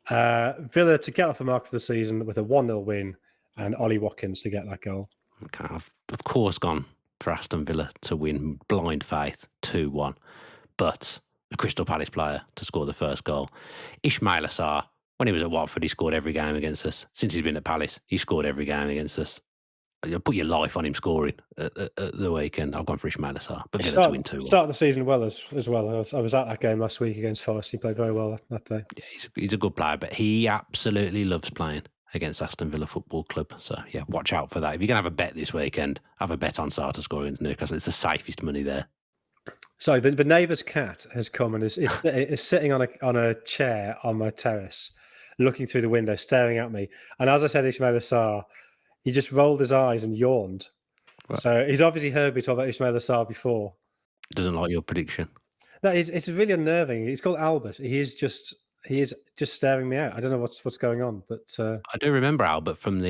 Villa to get off the mark for the season with a 1-0 win, and Ollie Watkins to get that goal. Okay, I've of course gone for Aston Villa to win blind faith 2-1, but a Crystal Palace player to score the first goal. Ismail Assar, when he was at Watford, he scored every game against us. Since he's been at Palace, he scored every game against us. You put your life on him scoring at the weekend. I've gone for Ismail Assar, but He Villa to win 2-1. started the season well as well. I was at that game last week against Forest. He played very well that day. Yeah, he's a good player, but he absolutely loves playing against Aston Villa Football Club. So, yeah, watch out for that. If you're going to have a bet this weekend, have a bet on Sarr to score against Newcastle. It's the safest money there. So the neighbour's cat has come and is sitting on a chair on my terrace, looking through the window, staring at me. And as I said, Ismail Assar, he just rolled his eyes and yawned. Right. So he's obviously heard me talk about Ismail Assar before. Doesn't like your prediction. No, it's really unnerving. He's called Albert. He is just staring me out. I don't know what's going on, but I do remember Albert from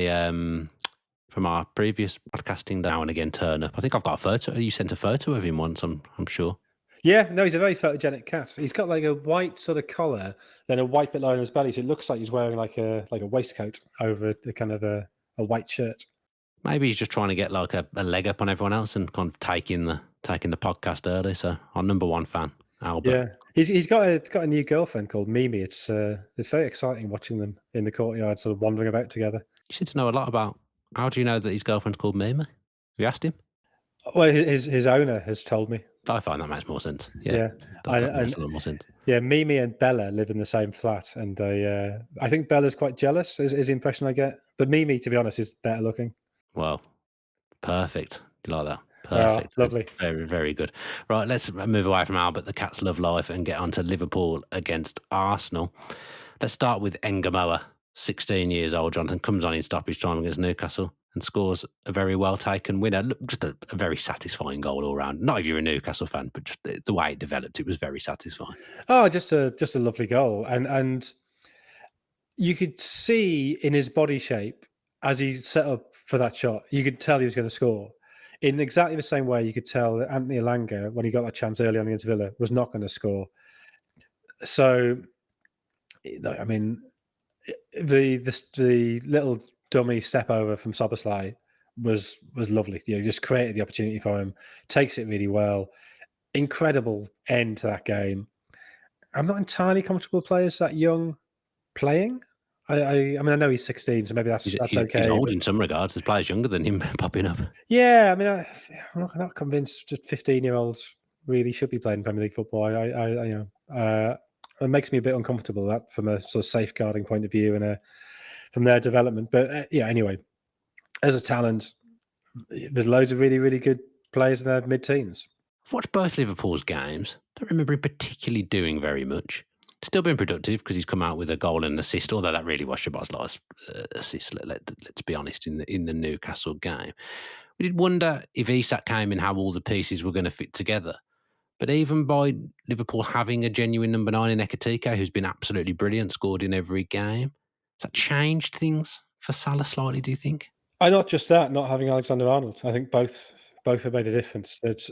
our previous podcasting now and again turn up. I think I've got a photo. You sent a photo of him once, I'm sure. yeah, no, he's a very photogenic cat. He's got like a white sort of collar, then a white bit line on his belly, so it looks like he's wearing like a waistcoat over a kind of a white shirt. Maybe he's just trying to get like a leg up on everyone else and kind of taking the podcast early. So our number one fan, Albert. Yeah, he's got a new girlfriend called Mimi. It's very exciting watching them in the courtyard, sort of wandering about together. You seem to know a lot about. How do you know that his girlfriend's called Mimi? Have you asked him? Well, his owner has told me. I find that makes more sense. Yeah, Yeah, that makes a lot more sense. yeah, Mimi and Bella live in the same flat, and I think Bella's quite jealous. Is the impression I get. But Mimi, to be honest, is better looking. Well, perfect. Do you like that? Oh, Perfect. lovely. Very, very good. Right, let's move away from Albert, the cat's love life, and get on to Liverpool against Arsenal. Let's start with Engamoa, 16 years old. Jonathan comes on in stoppage time against Newcastle and scores a very well taken winner. Just a very satisfying goal all round. Not if you're a Newcastle fan, but just the way it developed, it was very satisfying. Oh, just a lovely goal, and you could see in his body shape as he set up for that shot, you could tell he was going to score. In exactly the same way, you could tell that Anthony Elanga, when he got that chance early on against Villa, was not going to score. So, I mean, the little dummy step over from Soboslai was lovely. You know, just created the opportunity for him, takes it really well. Incredible end to that game. I'm not entirely comfortable with players that young playing. I mean, I know he's 16, so maybe that's okay. He's old but in some regards. There's players younger than him popping up. yeah, I mean, I'm not convinced that 15-year-olds really should be playing Premier League football. It makes me a bit uncomfortable, that from a sort of safeguarding point of view and from their development. But yeah, anyway, as a talent, there's loads of really, really good players in their mid-teens. I've watched both Liverpool's games. Don't remember him particularly doing very much. Still been productive because he's come out with a goal and an assist, although that really was Szoboszlai's assist, let's be honest, in the Newcastle game. We did wonder if Isak came in, how all the pieces were going to fit together. But even by Liverpool having a genuine number 9 in Ekitike, who's been absolutely brilliant, scored in every game, has that changed things for Salah slightly, do you think? And not just that, not having Alexander-Arnold. I think both have made a difference. That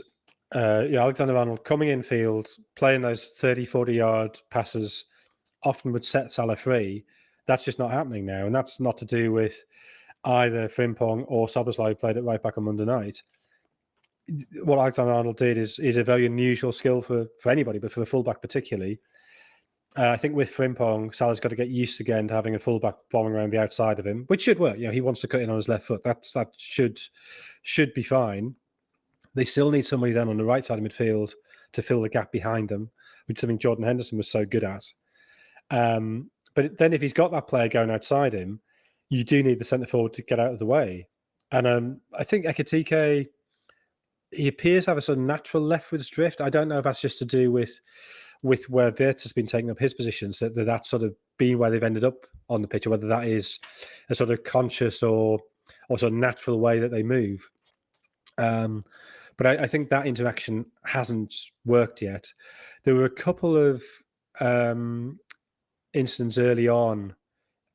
Alexander-Arnold coming in field, playing those 30, 40-yard passes often would set Salah free. That's just not happening now. And that's not to do with either Frimpong or Szoboszlai, who played at right back on Monday night. What Alexander-Arnold did is a very unusual skill for anybody, but for the fullback particularly. I think with Frimpong, Salah's got to get used again to having a fullback bombing around the outside of him, which should work. You know, he wants to cut in on his left foot. That should be fine. They still need somebody then on the right side of midfield to fill the gap behind them, which is something Jordan Henderson was so good at. But then if he's got that player going outside him, you do need the centre forward to get out of the way. And I think Ekitike, he appears to have a sort of natural leftwards drift. I don't know if that's just to do with where Wirtz has been taking up his positions, that's sort of been where they've ended up on the pitch, or whether that is a sort of conscious or sort of natural way that they move. But I think that interaction hasn't worked yet. There were a couple of incidents early on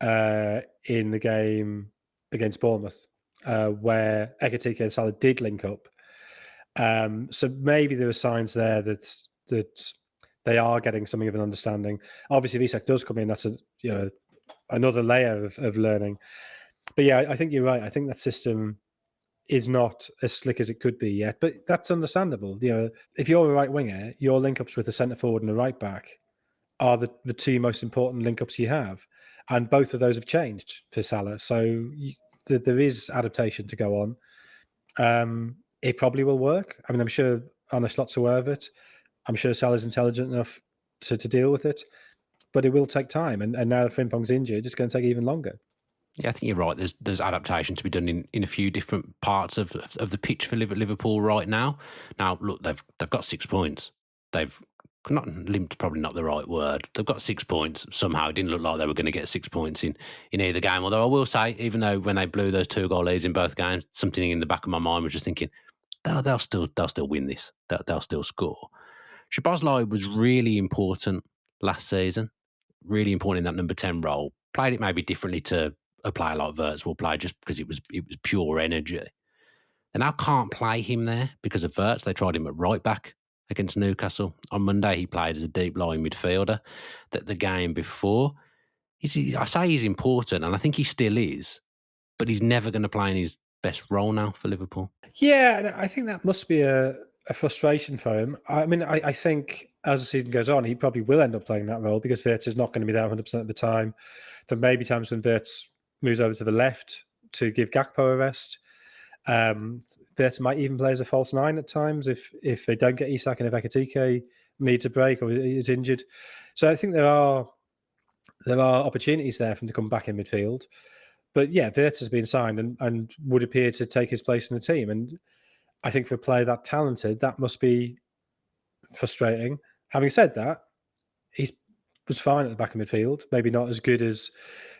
in the game against Bournemouth where Ekitike and Salah did link up. So maybe there were signs there that they are getting something of an understanding. Obviously, if Isak does come in, that's another layer of learning. But yeah, I think you're right. I think that system is not as slick as it could be yet, but that's understandable. If you're a right winger, your link ups with a centre forward and a right back are the two most important link ups you have. And both of those have changed for Salah. So there is adaptation to go on. It probably will work. I mean, I'm sure Arne Slot's aware of it. I'm sure Salah's intelligent enough to deal with it, but it will take time. And now that Frimpong's injured, it's going to take even longer. Yeah, I think you're right. There's adaptation to be done in a few different parts of the pitch for Liverpool right now. Now, look, they've got 6 points. They've not limped, probably not the right word. They've got 6 points somehow. It didn't look like they were going to get 6 points in either game. Although I will say, even though when they blew those 2 goal leads in both games, something in the back of my mind was just thinking they'll still win this. They'll still score. Szoboszlai was really important last season. Really important in that number 10 role. Played it maybe differently to a player like Wirtz will play, just because it was pure energy. They now can't play him there because of Wirtz. They tried him at right back against Newcastle. On Monday, he played as a deep lying midfielder. That the game before, I say he's important, and I think he still is, but he's never going to play in his best role now for Liverpool. Yeah, and I think that must be a frustration for him. I mean, I think as the season goes on, he probably will end up playing that role because Wirtz is not going to be there 100% of the time. There may be times when Wirtz moves over to the left to give Gakpo a rest. Wirtz might even play as a false nine at times if they don't get Isak and if Ekitike needs a break or is injured. So I think there are opportunities there for him to come back in midfield. But yeah, Wirtz has been signed and would appear to take his place in the team. And I think for a player that talented, that must be frustrating. Having said that, he was fine at the back of midfield. Maybe not as good as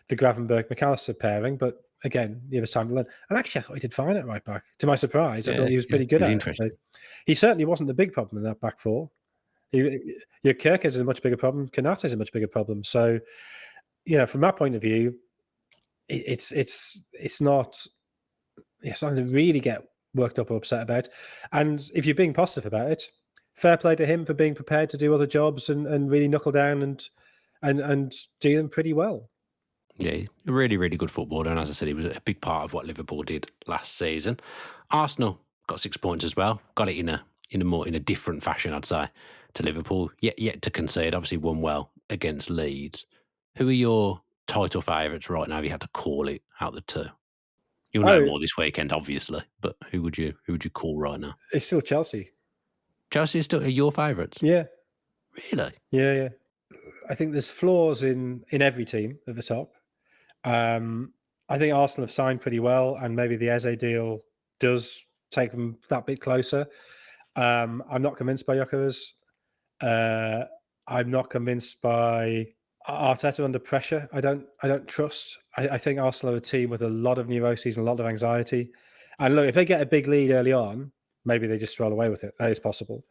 the Gravenberg McAllister pairing, but again, he has time to learn. And actually, I thought he did fine at right back. To my surprise, I Yeah, thought he was yeah, pretty good he's at it. So interesting. he certainly wasn't the big problem in that back four. Your Kirk is a much bigger problem. Kanate is a much bigger problem. So, from that point of view, it's not something to really get worked up or upset about. And if you're being positive about it, fair play to him for being prepared to do other jobs and really knuckle down and do them pretty well. Yeah, a really, really good footballer. And as I said, he was a big part of what Liverpool did last season. Arsenal got 6 points as well. Got it in a different fashion, I'd say, to Liverpool. Yet to concede. Obviously, won well against Leeds. Who are your title favourites right now? If you had to call it out of the two, you'll know Oh, more this weekend, obviously. But who would you call right now? it's still Chelsea. Chelsea is still are your favourites, Yeah, really? yeah, yeah. I think there's flaws in every team at the top. Um, I think Arsenal have signed pretty well, and maybe the Eze deal does take them that bit closer. I'm not convinced by Jokeris. Uh, I'm not convinced by Arteta under pressure. I don't trust. I think Arsenal are a team with a lot of neuroses and a lot of anxiety. And look, if they get a big lead early on, maybe they just stroll away with it. That is possible.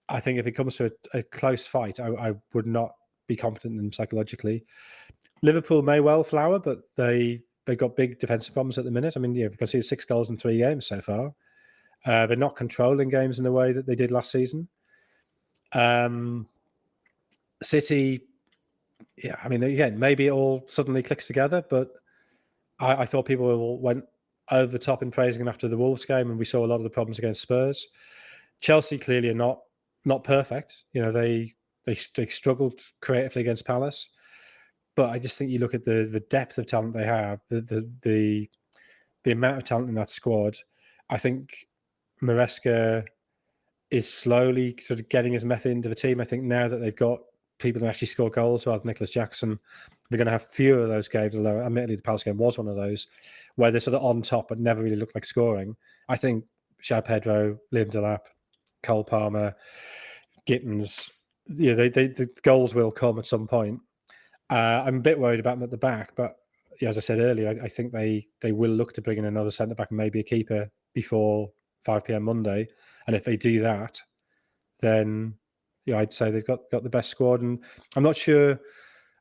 I think if it comes to a close fight, I would not be confident in them psychologically. Liverpool may well flower, but they've got big defensive problems at the minute. I mean, you can see 6 goals in 3 games so far. They're not controlling games in the way that they did last season. Um, City, yeah, I mean, again, maybe it all suddenly clicks together, but I thought people went over the top in praising them after the Wolves game, and we saw a lot of the problems against Spurs. Chelsea clearly are not perfect. They struggled creatively against Palace, but I just think you look at the depth of talent they have, the amount of talent in that squad. I think Maresca is slowly sort of getting his method into the team. I think now that they've got people who actually score goals, rather than Nicholas Jackson, they're going to have fewer of those games. Although, admittedly, the Palace game was one of those where they're sort of on top but never really looked like scoring. I think João Pedro, Liam Delap, Cole Palmer, Gittins, the goals will come at some point. I'm a bit worried about them at the back, but as I said earlier, I think they will look to bring in another centre back and maybe a keeper before 5 p.m. Monday. And if they do that, then I'd say they've got the best squad. And I'm not sure.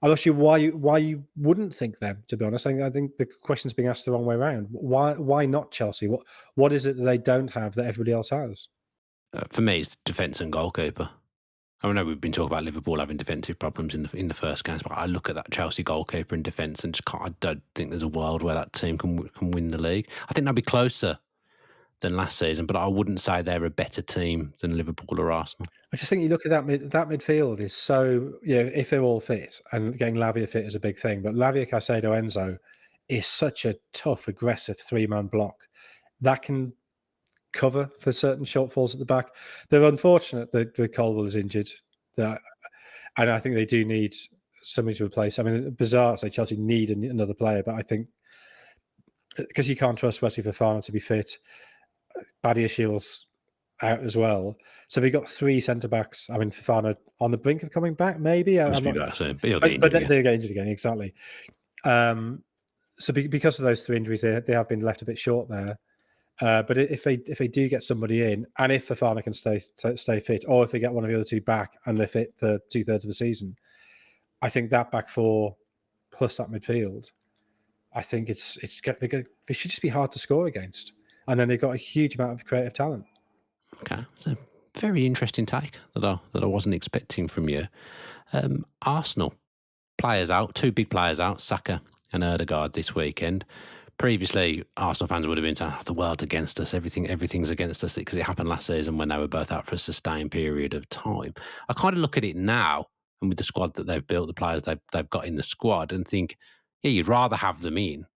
I'm not sure why you wouldn't think them. To be honest, I think the question's being asked the wrong way around. Why not Chelsea? What is it that they don't have that everybody else has? For me, it's defence and goalkeeper. I know we've been talking about Liverpool having defensive problems in the first games, but I look at that Chelsea goalkeeper in defence and just can't, I don't think there's a world where that team can win the league. I think they'll be closer than last season, but I wouldn't say they're a better team than Liverpool or Arsenal. I just think you look at that midfield is so, if they're all fit, and getting Lavia fit is a big thing, but Lavia, Caicedo, Enzo is such a tough, aggressive three-man block that can cover for certain shortfalls at the back. They're unfortunate that Colwell is injured, that, and I think they do need somebody to replace. I mean, bizarre to say Chelsea need another player, but I think because you can't trust Wesley Fofana to be fit, Badiashiel's out as well. So they've got three centre backs. I mean, Fofana on the brink of coming back, maybe. Must I'm be not, better soon, but he'll get injured but again. they get injured again, exactly. So because of those three injuries, they have been left a bit short there. But if they do get somebody in, and if Fofana can stay fit, or if they get one of the other two back and they're fit for 2/3 of the season, I think that back four plus that midfield, I think they should just be hard to score against. And then they've got a huge amount of creative talent. Okay, so very interesting take that I wasn't expecting from you. Arsenal players out, two big players out, Saka and Erdegaard this weekend. Previously, Arsenal fans would have been saying, the world's against us, everything's against us, because it happened last season when they were both out for a sustained period of time. I kind of look at it now, and with the squad that they've built, the players they've got in the squad, and think, yeah, you'd rather have them in,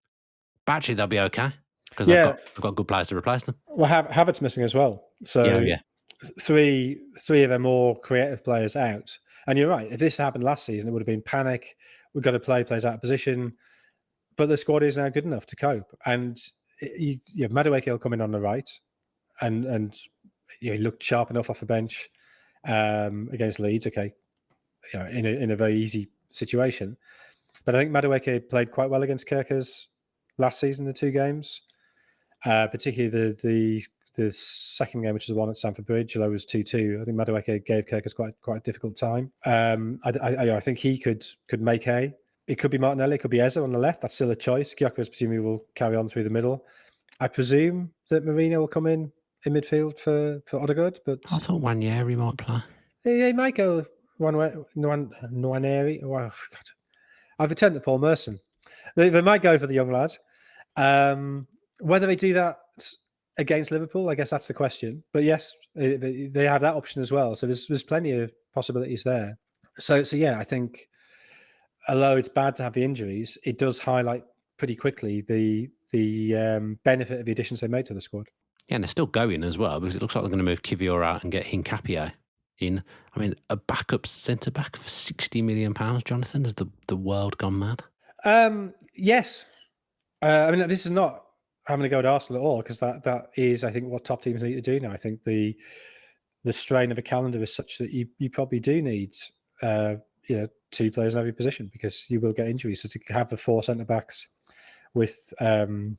but actually they'll be okay because Yeah, they've got good players to replace them. well, Havertz missing as well. Yeah, So yeah. three of their more creative players out. And you're right. If this happened last season, it would have been panic. We've got to play players out of position. But the squad is now good enough to cope. And Madueke will come in on the right, and he looked sharp enough off the bench against Leeds. Okay, in a very easy situation. But I think Madueke played quite well against Kerkers last season, the two games, particularly the second game, which is the one at Stamford Bridge, although it was 2-2. I think Madueke gave Kerkers quite a difficult time. I think he could make hay. It could be Martinelli, it could be Eze on the left. That's still a choice. Gyökeres presumably will carry on through the middle. I presume that Mourinho will come in midfield for Odegaard, but I thought Wanyeri might play. he might go Nwaneri. Oh, God. I've returned to Paul Merson. They might go for the young lad. Whether they do that against Liverpool, I guess that's the question. But yes, they have that option as well. So there's plenty of possibilities there. So yeah, I think although it's bad to have the injuries, it does highlight pretty quickly the benefit of the additions they made to the squad. Yeah, and they're still going as well, because it looks like they're going to move Kivior out and get Hincapié in. I mean, a backup centre back for £60 million, Jonathan. Has the world gone mad? Yes. I mean, this is not having to go to Arsenal at all, because that is, I think, what top teams need to do now. I think the strain of a calendar is such that you probably do need two players in every position, because you will get injuries. So to have the four centre backs with Norgard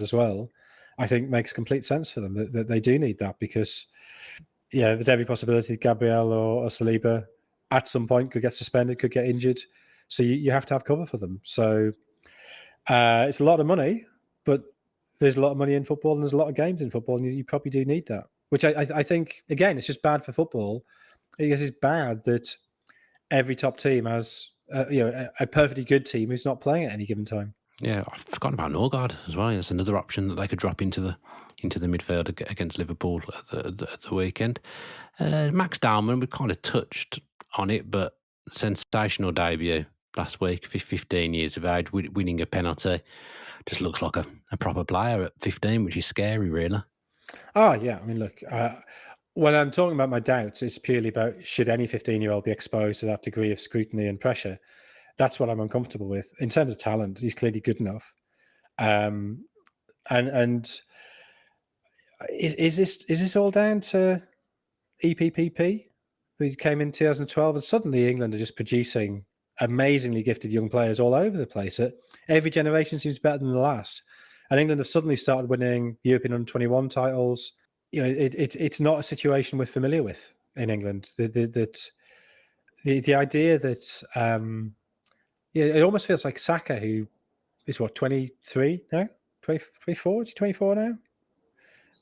as well, I think makes complete sense for them. That they do need that, because there's every possibility Gabriel or Saliba at some point could get suspended, could get injured. So you have to have cover for them. So it's a lot of money, but there's a lot of money in football, and there's a lot of games in football, and you probably do need that. Which I think, again, it's just bad for football. I guess it's bad that every top team has a perfectly good team who's not playing at any given time. Yeah, I've forgotten about Norgard as well. It's another option that they could drop into the midfield against Liverpool at the weekend. Max Dalman, we kind of touched on it, but sensational debut last week, 15 years of age, winning a penalty. Just looks like a proper player at 15, which is scary, really. Oh, yeah. I mean, look, when I'm talking about my doubts, it's purely about should any 15-year-old be exposed to that degree of scrutiny and pressure. That's what I'm uncomfortable with. In terms of talent, he's clearly good enough. And is this all down to EPPP, who came in 2012, and suddenly England are just producing amazingly gifted young players all over the place? Every generation seems better than the last, and England have suddenly started winning European Under-21 titles. It's not a situation we're familiar with in England. The idea that it almost feels like Saka, who is 23 now, 24, is he 24 now?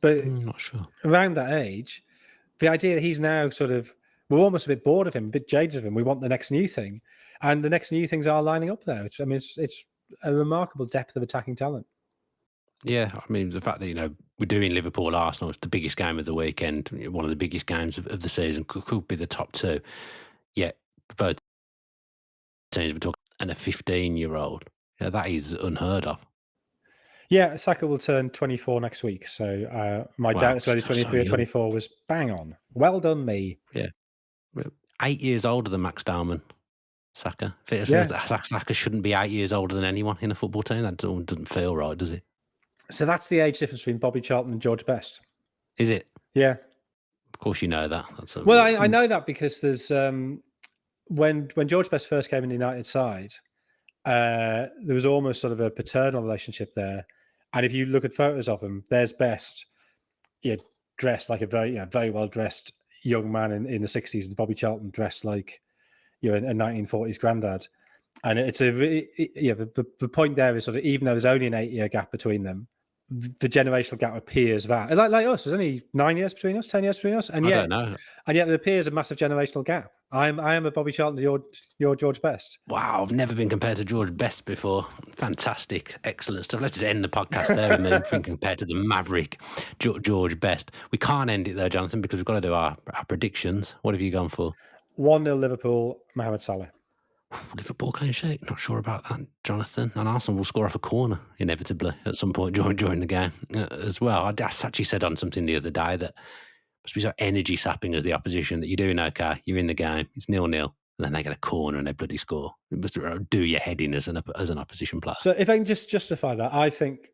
But I'm not sure. around that age, the idea that he's now sort of, we're almost a bit bored of him, a bit jaded of him. We want the next new thing, and the next new things are lining up there. I mean, it's a remarkable depth of attacking talent. Yeah, I mean, the fact that, we're doing Liverpool Arsenal, it's the biggest game of the weekend, one of the biggest games of the season, could be the top two. Yet, both teams, we're talking, and a 15-year-old. Yeah, that is unheard of. Yeah, Saka will turn 24 next week. So my Wow, doubt as whether so 23 or young. 24 was bang on. Well done, me. Yeah. 8 years older than Max Darman, Saka. Yeah. Saka shouldn't be 8 years older than anyone in a football team. That doesn't feel right, does it? So that's the age difference between Bobby Charlton and George Best. Is it? Yeah. Of course you know that. That's Well, I know that because there's when George Best first came in the United side, there was almost sort of a paternal relationship there. And if you look at photos of him, there's Best, yeah, dressed like a very well dressed young man in the 60s, and Bobby Charlton dressed like a 1940s granddad. And it's the point there is sort of, even though there's only an 8-year gap between them, the generational gap appears that like us, there's only 9 years between us, 10 years between us, and I yet don't know. there appears a massive generational gap. I am a Bobby Charlton, you're George Best. Wow, I've never been compared to George Best before. Fantastic, excellent stuff. Let's just end the podcast there with me being compared to the maverick George Best. We can't end it there, Jonathan, because we've got to do our predictions. What have you gone for? 1-0 Liverpool, Mohamed Salah. Liverpool clean sheet. Not sure about that, Jonathan. And Arsenal will score off a corner inevitably at some point during the game as well. I actually said on something the other day that must be so energy sapping as the opposition that you're doing okay, you're in the game, it's 0-0, and then they get a corner and they bloody score. It must do your head in as an opposition player. So if I can just justify that, I think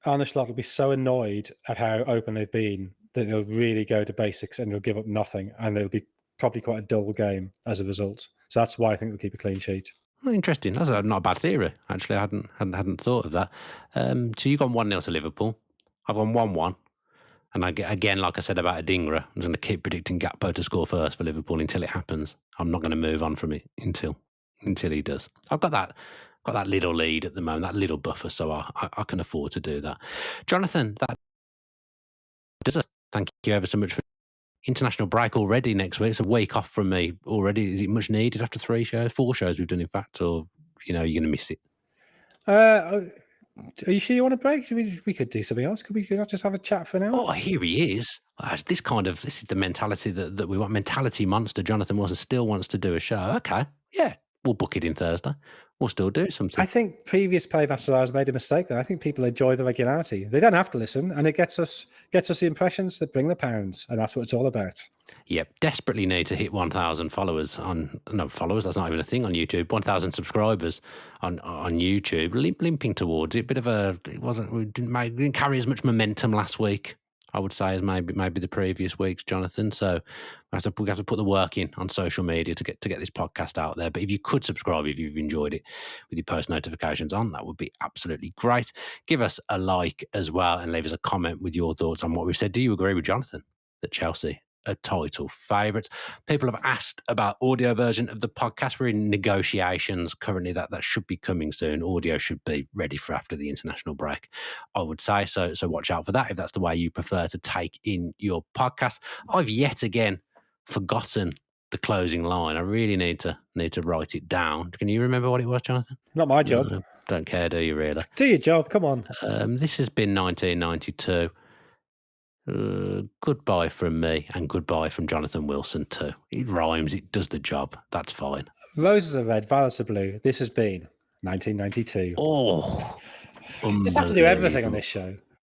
Arne Slot will be so annoyed at how open they've been that they'll really go to basics and they'll give up nothing, and it'll be probably quite a dull game as a result. So that's why I think they'll keep a clean sheet. Well, interesting. That's not a bad theory. Actually, I hadn't thought of that. So you've gone 1-0 to Liverpool. I've gone 1-1. And again, like I said about Adingra, I'm just going to keep predicting Gakpo to score first for Liverpool until it happens. I'm not going to move on from it until he does. I've got that little lead at the moment, that little buffer, so I can afford to do that. Jonathan, that does it. Thank you ever so much for international break already next week. It's a week off from me already. Is it much needed after 4 shows we've done, in fact, or you're going to miss it? Are you sure you want a break? We could do something else. Could we not just have a chat for an hour? Oh, here he is. This is the mentality that we want. Mentality monster Jonathan Wilson still wants to do a show. Okay, yeah, we'll book it in Thursday. We'll still do something. I think previous playmaster made a mistake there. I think people enjoy the regularity. They don't have to listen, and it gets us the impressions that bring the pounds, and that's what it's all about. Yep, desperately need to hit 1,000 followers followers. That's not even a thing on YouTube. 1,000 subscribers on YouTube. Limping towards it. We didn't carry as much momentum last week, I would say, as maybe the previous weeks, Jonathan. So we have to put the work in on social media to get this podcast out there. But if you could subscribe, if you've enjoyed it, with your post notifications on, that would be absolutely great. Give us a like as well and leave us a comment with your thoughts on what we've said. Do you agree with Jonathan that Chelsea are title favourites? People have asked about audio version of the podcast. We're in negotiations currently. That should be coming soon. Audio should be ready for after the international break, I would say. So watch out for that if that's the way you prefer to take in your podcast. I've yet again forgotten the closing line. I really need to write it down. Can you remember what it was, Jonathan? Not my job. No, don't care, do you, really? Do your job. Come on. This has been 1992. Goodbye from me and goodbye from Jonathan Wilson too. It rhymes, it does the job. That's fine. Roses are red, violets are blue. This has been 1992. Oh, Just have to do everything on this show.